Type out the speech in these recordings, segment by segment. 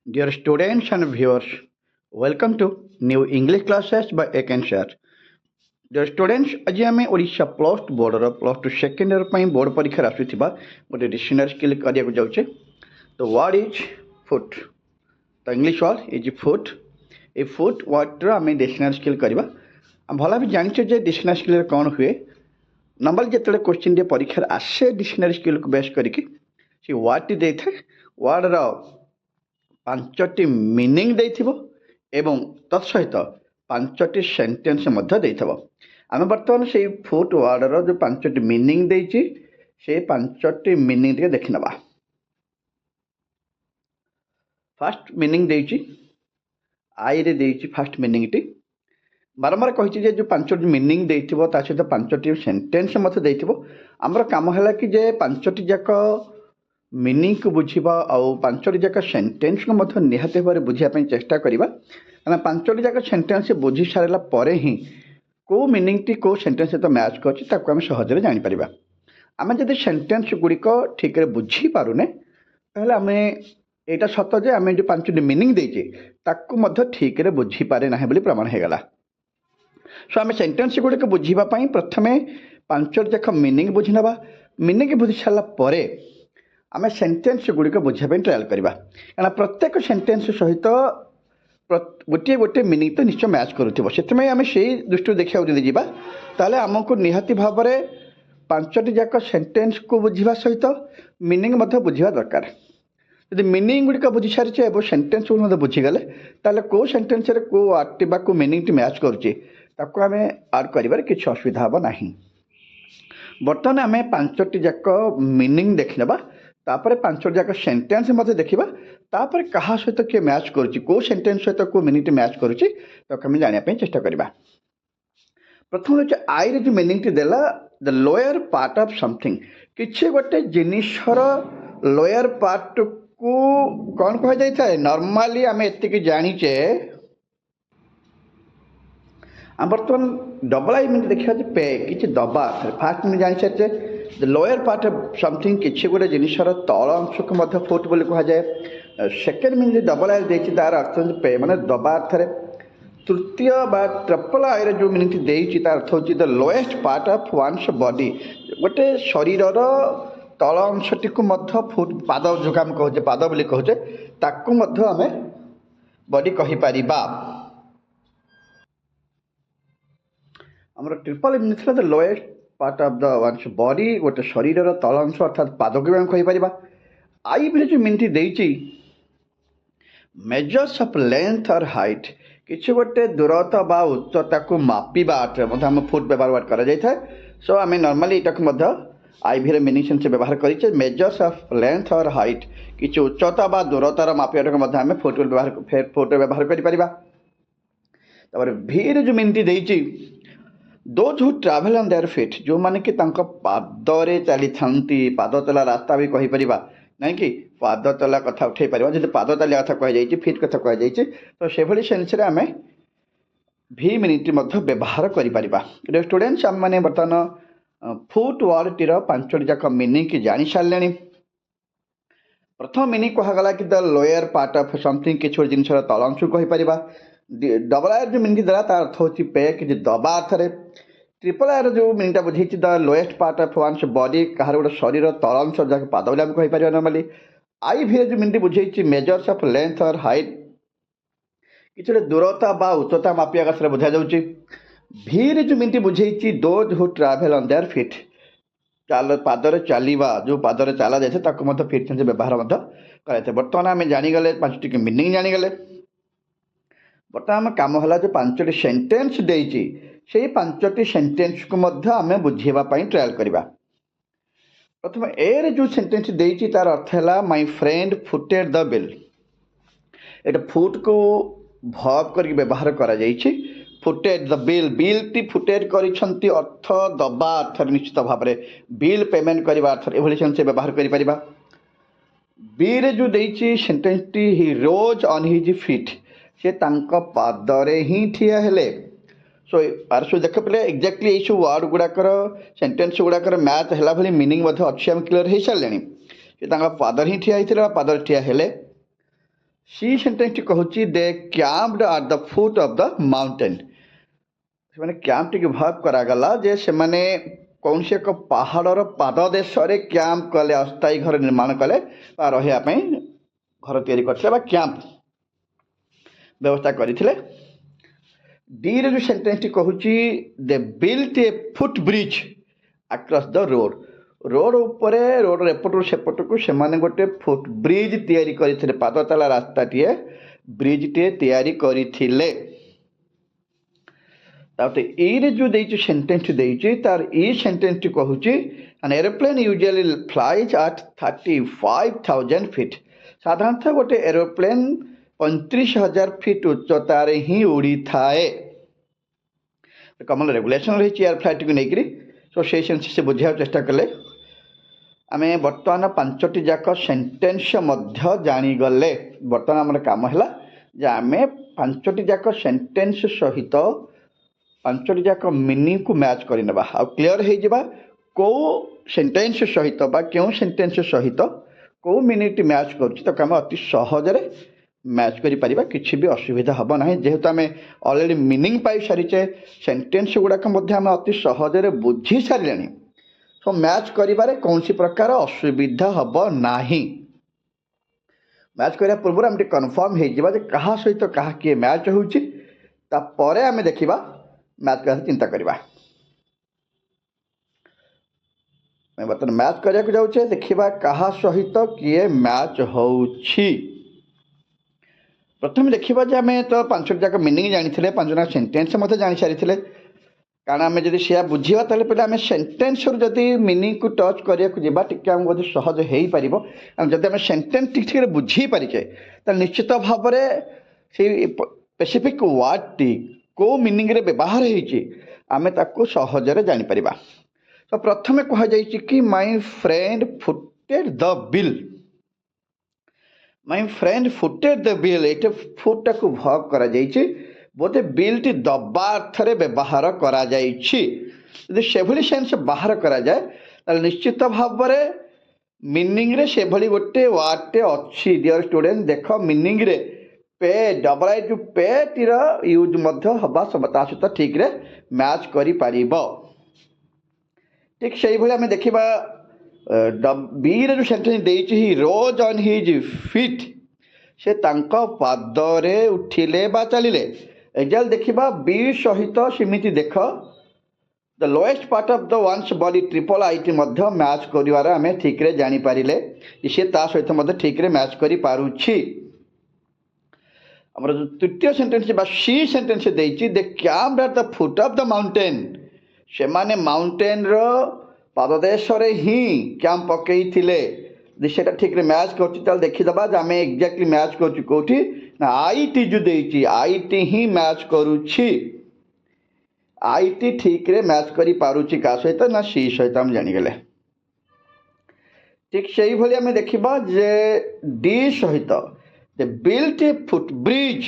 Dear students and viewers, welcome to new English classes by Eken Sir. Dear students, ଆଜି ଆମେ Odisha plus two ବୋର୍ଡ଼ର plus two second year ପାଇଁ board ପରୀକ୍ଷାରେ ଆସୁଥିବା ଗୋଟେ ଡିକ୍ସନାରୀ ସ୍କିଲ୍ କରିବାକୁ ଯାଉଛେ। The word is foot. The English word is foot. ଏ ଫୁଟ୍ ୱାର୍ଡ଼ର ଆମେ ଡିକ୍ସନାରୀ ସ୍କିଲ୍ କରିବା। ଆମେ ଭଲ ଭାବେ ଜାଣିଛେ ଯେ ଡିକ୍ସନାରୀ ସ୍କିଲ୍ରେ କ'ଣ ହୁଏ। ନର୍ମାଲି ଯେତେବେଳେ କୋଶ୍ଚିନ୍ଟିଏ ପରୀକ୍ଷାରେ ଆସେ ଡିକ୍ସନାରୀ ସ୍କିଲ୍କୁ ବେସ୍ କରିକି ସେ ୱାର୍ଡ଼ଟି ଦେଇଥାଏ। ୱାର୍ଡ଼ର ପାଞ୍ଚଟି ମିନିଂ ଦେଇଥିବ ଏବଂ ତତ୍ସହିତ ପାଞ୍ଚଟି ସେଣ୍ଟେନ୍ସ ମଧ୍ୟ ଦେଇଥିବ। ଆମେ ବର୍ତ୍ତମାନ ସେଇ ଫୁଟ୍ ୱାର୍ଡ଼ର ଯେଉଁ ପାଞ୍ଚଟି ମିନିଂ ଦେଇଛି ସେଇ ପାଞ୍ଚଟି ମିନିଂ ଟିକେ ଦେଖିନେବା। ଫାର୍ଷ୍ଟ ମିନିଂ ଦେଇଛି ଆଇରେ ଦେଇଛି ଫାର୍ଷ୍ଟ ମିନିଂଟି। ବାରମ୍ବାର କହିଛି ଯେ ଯେଉଁ ପାଞ୍ଚଟି ମିନିଂ ଦେଇଥିବ ତା ସହିତ ପାଞ୍ଚଟି ସେଣ୍ଟେନ୍ସ ମଧ୍ୟ ଦେଇଥିବ। ଆମର କାମ ହେଲା କି ଯେ ପାଞ୍ଚଟି ଯାକ ମିନିଂକୁ ବୁଝିବା ଆଉ ପାଞ୍ଚଟି ଯାକ ସେଣ୍ଟେନ୍ସକୁ ମଧ୍ୟ ନିହାତି ଭାବରେ ବୁଝିବା ପାଇଁ ଚେଷ୍ଟା କରିବା। କାରଣ ପାଞ୍ଚଟି ଯାକ ସେଣ୍ଟେନ୍ସ ବୁଝି ସାରିଲା ପରେ ହିଁ କେଉଁ ମିନିଂଟି କେଉଁ ସେଣ୍ଟେନ୍ସ ସହିତ ମ୍ୟାଚ୍ କରୁଛି ତାକୁ ଆମେ ସହଜରେ ଜାଣିପାରିବା। ଆମେ ଯଦି ସେଣ୍ଟେନ୍ସ ଗୁଡ଼ିକ ଠିକ୍ରେ ବୁଝିପାରୁନେ ତାହେଲେ ଆମେ ଏଇଟା ସତ ଯେ ଆମେ ଯେଉଁ ପାଞ୍ଚଟି ମିନିଂ ଦେଇଛେ ତାକୁ ମଧ୍ୟ ଠିକ୍ରେ ବୁଝିପାରେ ନାହିଁ ବୋଲି ପ୍ରମାଣ ହୋଇଗଲା। ସୋ ଆମେ ସେଣ୍ଟେନ୍ସ ଗୁଡ଼ିକ ବୁଝିବା ପାଇଁ ପ୍ରଥମେ ପାଞ୍ଚଟି ଯାକ ମିନିଂ ବୁଝି ନେବା। ମିନିଂ ବୁଝି ସାରିଲା ପରେ ଆମେ ସେଣ୍ଟେନ୍ସ ଗୁଡ଼ିକ ବୁଝିବା ପାଇଁ ଟ୍ରାଏଲ୍ କରିବା। କାରଣ ପ୍ରତ୍ୟେକ ସେଣ୍ଟେନ୍ସ ସହିତ ଗୋଟିଏ ଗୋଟିଏ ମିନିଂ ତ ନିଶ୍ଚୟ ମ୍ୟାଚ୍ କରୁଥିବ। ସେଥିପାଇଁ ଆମେ ସେଇ ଦୃଷ୍ଟିରୁ ଦେଖିବାକୁ ଯଦି ଯିବା ତାହେଲେ ଆମକୁ ନିହାତି ଭାବରେ ପାଞ୍ଚଟି ଯାକ ସେଣ୍ଟେନ୍ସକୁ ବୁଝିବା ସହିତ ମିନିଂ ମଧ୍ୟ ବୁଝିବା ଦରକାର। ଯଦି ମିନିଂ ଗୁଡ଼ିକ ବୁଝି ସାରିଛେ ଏବଂ ସେଣ୍ଟେନ୍ସକୁ ମଧ୍ୟ ବୁଝିଗଲେ ତାହେଲେ କେଉଁ ସେଣ୍ଟେନ୍ସରେ କେଉଁ ୱାର୍ଡ଼ଟି ବା କେଉଁ ମିନିଂଟି ମ୍ୟାଚ୍ କରୁଛି ତାକୁ ଆମେ ଆଡ଼୍ କରିବାରେ କିଛି ଅସୁବିଧା ହେବ ନାହିଁ। ବର୍ତ୍ତମାନ ଆମେ ପାଞ୍ଚଟି ଯାକ ମିନିଂ ଦେଖିନେବା, ତାପରେ ପାଞ୍ଚଟି ଯାକ ସେଣ୍ଟେନ୍ସ ମଧ୍ୟ ଦେଖିବା, ତାପରେ କାହା ସହିତ କିଏ ମ୍ୟାଚ୍ କରୁଛି, କେଉଁ ସେଣ୍ଟେନ୍ସ ସହିତ କେଉଁ ମିନିଂଟି ମ୍ୟାଚ୍ କରୁଛି ତାକୁ ଆମେ ଜାଣିବା ପାଇଁ ଚେଷ୍ଟା କରିବା। ପ୍ରଥମ ହେଉଛି ଆଇରେ ଯେଉଁ ମିନିଂଟି ଦେଲା ଦ ଲୋୟର ପାର୍ଟ ଅଫ୍ ସମଥିଙ୍ଗ। କିଛି ଗୋଟେ ଜିନିଷର ଲୋୟର ପାର୍ଟକୁ କ'ଣ କୁହାଯାଇଥାଏ? ନର୍ମାଲି ଆମେ ଏତିକି ଜାଣିଛେ। ଆମେ ବର୍ତ୍ତମାନ ଡବଲ ଆଇ ମିନିଂ ଦେଖିବା ଯେ ପେ କିଛି ଦବା। ଫାର୍ଷ୍ଟ ମିନିଂ ଜାଣିସାରିଛେ the lower part of something, କିଛି ଗୋଟେ ଜିନିଷର ତଳ ଅଂଶକୁ ମଧ୍ୟ ଫୁଟ୍ ବୋଲି କୁହାଯାଏ। ସେକେଣ୍ଡ ମିନିଂ ଡବଲ ଆଇ ଦେଇଛି ତାର ଅର୍ଥ ହେଉଛି ପେ ମାନେ ଦବା ଅର୍ଥରେ। ତୃତୀୟ ବା ଟ୍ରିପଲ ଆଇରେ ଯେଉଁ ମିନିଂଟି ଦେଇଛି ତାର ଅର୍ଥ ହେଉଛି the lowest part of one's body, ଗୋଟେ ଶରୀରର ତଳ ଅଂଶଟିକୁ ମଧ୍ୟ ଫୁଟ୍, ପାଦ ଯୋଉକୁ ଆମେ କହୁଛେ ପାଦ ବୋଲି କହୁଛେ, ତାକୁ ମଧ୍ୟ ଆମେ ବଡି କହିପାରିବା। ଆମର ଟ୍ରିପଲ ମିନିଂ ଥିଲା the lowest part of the one's body, ଗୋଟେ ଶରୀରର ତଳ ଅଂଶ ଅର୍ଥାତ୍ ପାଦକୁ ଆମେ କହିପାରିବା। ଆଇ ଭିତରେ ଯେଉଁ ମିନିଂଟି ଦେଇଛି measures of length or height, କିଛି ଗୋଟେ ଦୂରତା ବା ଉଚ୍ଚତାକୁ ମାପିବା ଅର୍ଥରେ ମଧ୍ୟ ଆମ ଫୁଟ୍ ବ୍ୟବହାର କରାଯାଇଥାଏ। ସୋ ଆମେ ନର୍ମାଲି ଏଇଟାକୁ ମଧ୍ୟ ଆଇ ଭିରେ ମିନିଂ ସେନ୍ସ ବ୍ୟବହାର କରିଛେ। Measures of length or height, କିଛି ଉଚ୍ଚତା ବା ଦୂରତାର ମାପିବାଟାକୁ ମଧ୍ୟ ଆମେ ଫୁଟ୍ ବ୍ୟବହାର କରିପାରିବା। ତାପରେ ଭିରେ ଯେଉଁ ମିନିଂଟି ଦେଇଛି those who travel on their feet, ଯେଉଁମାନେ କି ତାଙ୍କ ପାଦରେ ଚାଲିଥାନ୍ତି, ପାଦ ଚଲା ରାସ୍ତା ବି କହିପାରିବା, ନାଇଁକି ପାଦ ଚଲା କଥା ଉଠାଇ ପାରିବା। ଯଦି ପାଦ ଚାଲିବା କଥା କୁହାଯାଇଛି, ଫିଟ୍ କଥା କୁହାଯାଇଛି, ତ ସେଭଳି ସେନ୍ସରେ ଆମେ ଭି ମିନିଂଟି ମଧ୍ୟ ବ୍ୟବହାର କରିପାରିବା। ଷ୍ଟୁଡେଣ୍ଟସ୍, ଆମେମାନେ ବର୍ତ୍ତମାନ ଫୁଟ୍ ୱାର୍ଡ଼ଟିର ପାଞ୍ଚଟି ଯାକ ମିନିଂକି ଜାଣିସାରିଲେଣି। ପ୍ରଥମ ମିନିଂ କୁହାଗଲା କି ଦ ଲୋୟର ପାର୍ଟ ଅଫ୍ ସମଥିଙ୍ଗ, କିଛି ଗୋଟେ ଜିନିଷର ତଳ ଅଂଶକୁ କହିପାରିବା। ଡବଲ ଆଇର ଯେଉଁ ମିନିଂ ଦେଲା ତାର ଅର୍ଥ ହେଉଛି ପେ, କିଛି ଦବା ଅର୍ଥରେ। ଟ୍ରିପଲ ଆଇର ଯେଉଁ ମିନିଂଟା ବୁଝେଇଛି the lowest part of one's body, କାହାର ଗୋଟେ ଶରୀର ତଳ ଅଂଶ ଯାହାକୁ ପାଦ ବୋଲି ଆମେ କହିପାରିବା ନର୍ମାଲି। ଆଇ ଭିରେ ଯେଉଁ ମିନିଂଟି ବୁଝେଇଛି measures of length or height, କିଛି ଗୋଟେ ଦୂରତା ବା ଉଚ୍ଚତା ମାପିବା କଥାରେ ବୁଝାଯାଉଛି। ଭିରେ ଯେଉଁ ମିନିଂଟି ବୁଝେଇଛି those who travel on their feet, ପାଦରେ ଚାଲିବା, ଯେଉଁ ପାଦରେ ଚାଲା ଯାଇଥାଏ ତାକୁ ମଧ୍ୟ ଫିଟ୍ ସେନ୍ସ ବ୍ୟବହାର ମଧ୍ୟ କରାଯାଇଥାଏ। ବର୍ତ୍ତମାନ ଆମେ ଜାଣିଗଲେ ପାଞ୍ଚଟି ମିନିଂ ଜାଣିଗଲେ। ବର୍ତ୍ତମାନ ଆମ କାମ ହେଲା ଯେ ପାଞ୍ଚଟି ସେଣ୍ଟେନ୍ସ ଦେଇଛି ସେଇ ପାଞ୍ଚଟି ସେଣ୍ଟେନ୍ସକୁ ମଧ୍ୟ ଆମେ ବୁଝିବା ପାଇଁ ଟ୍ରାଏଲ୍ କରିବା। ପ୍ରଥମେ ଏରେ ଯେଉଁ ସେଣ୍ଟେନ୍ସ ଦେଇଛି ତାର ଅର୍ଥ ହେଲା ମାଇ ଫ୍ରେଣ୍ଡ ଫୁଟେଡ୍ ଦ ବିଲ୍। ଏଇଟା ଫୁଟ୍କୁ ଭର୍ବ କରିକି ବ୍ୟବହାର କରାଯାଇଛି। ଫୁଟେଡ୍ ଦ ବିଲ୍, ବିଲ୍ଟି ଫୁଟେଡ୍ କରିଛନ୍ତି ଅର୍ଥ ଦବା ଅର୍ଥରେ, ନିଶ୍ଚିତ ଭାବରେ ବିଲ୍ ପେମେଣ୍ଟ କରିବା ଅର୍ଥରେ ଏଭଳି ସେନ୍ସ ବ୍ୟବହାର କରିପାରିବା। ବିରେ ଯେଉଁ ଦେଇଛି ସେଣ୍ଟେନ୍ସଟି ହି ରୋଜ୍ ଅନ୍ ହିଜ୍ ଫିଟ୍, ସେ ତାଙ୍କ ପାଦରେ ହିଁ ଠିଆ ହେଲେ। ସୋ ଆର ସବୁ ଦେଖ ପିଲେ ଏକ୍ଜାକ୍ଟଲି ଏଇସବୁ ୱାର୍ଡ଼ ଗୁଡ଼ାକର ସେଣ୍ଟେନ୍ସ ଗୁଡ଼ାକର ମ୍ୟାଚ୍ ହେଲା ଭଳି ମିନିଂ ମଧ୍ୟ ଅଛି, ଆମେ କ୍ଲିୟର ହେଇସାରିଲେଣି। ସେ ତାଙ୍କ ପାଦରେ ହିଁ ଠିଆ ହେଇଥିଲେ ବା ପାଦରେ ଠିଆ ହେଲେ। सी सेंटेंस कहूँ they camped at the foot of the mountain से क्याम्प टी भाव करागला जे से कौन से एक पहाड़र पाददेश क्याम्प कले अस्थायी घर निर्माण कले रहा घर तैयारी करते क्याम्प व्यवस्था करते। डी रे जो सेंटेंस टी कहूँ they built A foot bridge across the road road उपरे रोड एपटू सेपटू से गोटे फुट ब्रिज तैयारी करते पादतला रास्ता टीए ब्रिज टे तैयारी करथिले। ताते ई रे जो देइछ सेंटेंस देइछ तार ई सेंटेंस टी कहूँ an aeroplane usually flies at 35,000 feet साधारणतः गोटे एरोप्लेन 35,000 फीट उच्चतार ही उड़ी थाए कमन रेगुलेशन रही एयर फ्लाइट को लेकर सो से सेंस से बुझा चेष्टा कले आम बर्तमान 5टी जाक सेंटेंस जानीगले बर्तमान आम कम है आम 5टी जाक सेंटेंस सहित 5टी जाक मीनिंग को मैच करने आ क्लीयर हो कौ सेंटेंस सहित क्यों सेंटेंस सहित कौ मीनिंग मैच करें अति सहजरे मैच करिपरिबा किछि भी असुविधा हम ना जेहेतु आम अलरेडी मीनिंग पाई सारीचे सेंटेंस गुड़ाक आम अति सहजरे बुझी सारे सो मैच करिबारे कौन प्रकार असुविधा हम ना मैच करिया पूर्व आम कन्फर्म हो क्या सहित क्या किए मैच होपर आम देखा मैच कर चिंता करवा बर्तमान मैच करने जाऊे देखा क्या सहित किए मैच हो प्रथम देखा आम तो 5टी जाक मीनिंग जानी 5टा सेंटेंस जानी सारी कारण आम जब से बुझा तेल पे आम सेंटेंस जदि मीनिंग को टच करने टी आम बोध सहज हो पार जब आम सेंटेंस ठीक ठीक बुझी पारिचे तो निश्चित भाव से स्पेसिफिक वर्ड टी कौ मीनिंग रे व्यवहार होमें सहजरे जापर। तो प्रथम कहुई कि my friend footed the bill my friend footed the bill ये फुटा को भग करा बोधे बिल टी दबा अर्थ व्यवहार करा से सेन्स बाहर करा जाए निश्चित भाव मीनिंग रे से गोटे वर्ड टे अच्छी डियर स्टूडेंट देख मीनिंग रे पे डबल आई टू पे टीर यूज हवा सब सहित ठीक रे मैच करि परिबो। ठीक से आम देखा बी रे जो सेंटेंस देइछि he rose on his feet से तांको पादरे उठिले बा चलिले एग्जाल देखा बी सहित सेमिति देख the lowest part of the one's body triple आईटी मैच करिवार आम ठीक रे जानी पारिले सी ता सहित ठीक रे मैच करि पारुछि। हमर जो तृतीय सेंटेंस बा सी सेंटेंस देइछि they camped at the foot of the mountain से माने माउंटेन रो पाददेश रे ही कैंप पकईथिले से ठीक रे मैच कर देखीदबा आम एक्जाक्टली मैच कर कौटी ना आईटी जो देइछि आईटी ही मैच करुछि आईटी ठीक रे मैच करि पारुछि का सहित ना सी सहित हम जानिगले। ठीक से ही आम देखा जे डी सहित they built A foot bridge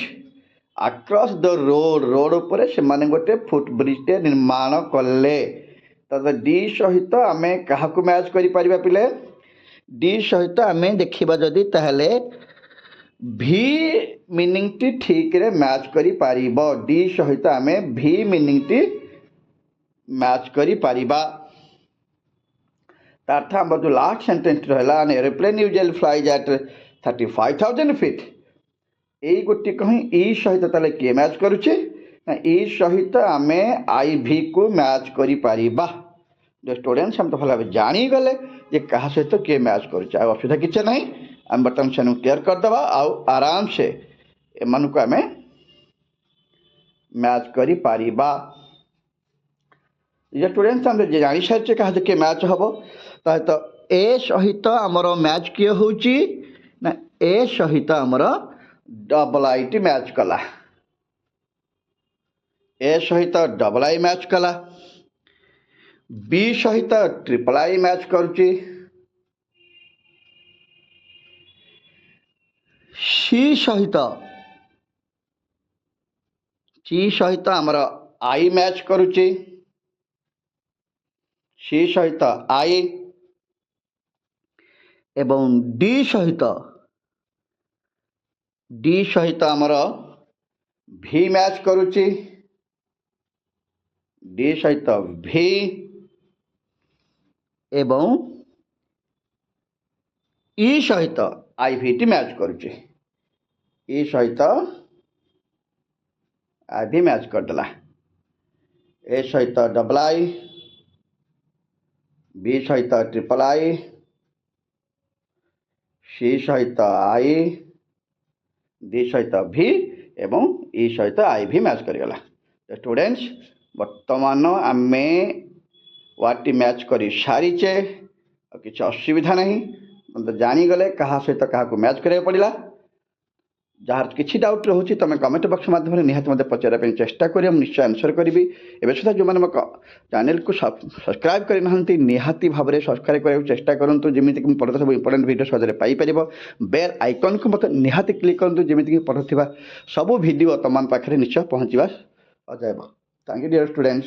across the road road उपर से गोटे फुट ब्रिज टे निर्माण कले तो डी सहित आम क्या मैच कर पिले डी सहित आम देखा जदि ताहले भी मीनिंग टी ठीक रे मैच करि पारिबो डी सहित आम भी मीनिंग टी मैच करि पारिबा। तार्थ हम जो लास्ट सेंटेंस रहा an aeroplane usually flies at 35,000 feet यही गोटे कहीं ई सहित ताले किए मैच करुचे ना ई सहित आम आई भी को मैच करि पारिबा। जो स्टूडेंट्स हम तो भल भाव जानीगले जे क्या सहित किए मैच करुचे असुविधा किसी ना आम बर्तमान से क्लियर करदे आराम से एम को आम मैच करि पारिबा। ये स्टूडेंट्स हम जानी सारी क्या किए मैच हम तो ए सहित आमर मैच किए होची ना ए सहित आमर डबल आईटी मैच कला ए सहित डबल आई मैच कला बी सहित ट्रिपल आई मैच करुची सी सहित आमर आई मैच करुची सी सहित आई एवं डी सहित ଡି ସହିତ ଆମର ଭି ମ୍ୟାଚ୍ କରୁଛି, ଡି ସହିତ ଭି ଏବଂ ଇ ସହିତ ଆଇଭିଟି ମ୍ୟାଚ୍ କରୁଛି, ଇ ସହିତ ଆଇଭି ମ୍ୟାଚ୍ କରିଦେଲା, ଏ ସହିତ ଡବଲ୍ ଆଇ, ବି ସହିତ ଟ୍ରିପଲ୍ ଆଇ, ସି ସହିତ ଆଇ, ଡି ସହିତ ଭି ଏବଂ ଇ ସହିତ ଆଇଭି ମ୍ୟାଚ୍ କରିଗଲା। ଷ୍ଟୁଡେଣ୍ଟସ୍ ବର୍ତ୍ତମାନ ଆମେ ୱାର୍ଡଟି ମ୍ୟାଚ୍ କରି ସାରିଛେ, ଆଉ କିଛି ଅସୁବିଧା ନାହିଁ। ଜାଣିଗଲେ କାହା ସହିତ କାହାକୁ ମ୍ୟାଚ୍ କରିବାକୁ ପଡ଼ିଲା। ଯାହାର କିଛି ଡାଉଟ୍ ରହୁଛି ତୁମେ କମେଣ୍ଟ ବକ୍ସ ମାଧ୍ୟମରେ ନିହାତି ମୋତେ ପଚାରିବା ପାଇଁ ଚେଷ୍ଟା କରିବ, ମୁଁ ନିଶ୍ଚୟ ଆନ୍ସର୍ କରିବି। ଏବେ ସୁଦ୍ଧା ଯେଉଁମାନେ ମୋ ଚ୍ୟାନେଲକୁ ସବସ୍କ୍ରାଇବ୍ କରିନାହାନ୍ତି ନିହାତି ଭାବରେ ସବସ୍କ୍ରାଇବ୍ କରିବାକୁ ଚେଷ୍ଟା କରନ୍ତୁ, ଯେମିତିକି ମୁଁ ପଢ଼ୁଥିବା ସବୁ ଇମ୍ପୋର୍ଟାଣ୍ଟ ଭିଡ଼ିଓ ସହଜରେ ପାଇପାରିବ। ବେଲ୍ ଆଇକନ୍କୁ ମୋତେ ନିହାତି କ୍ଲିକ୍ କରନ୍ତୁ, ଯେମିତିକି ପଢ଼ୁଥିବା ସବୁ ଭିଡ଼ିଓ ତୁମ ପାଖରେ ନିଶ୍ଚୟ ପହଞ୍ଚିବା ଅଜାଇବ। Thank you dear students.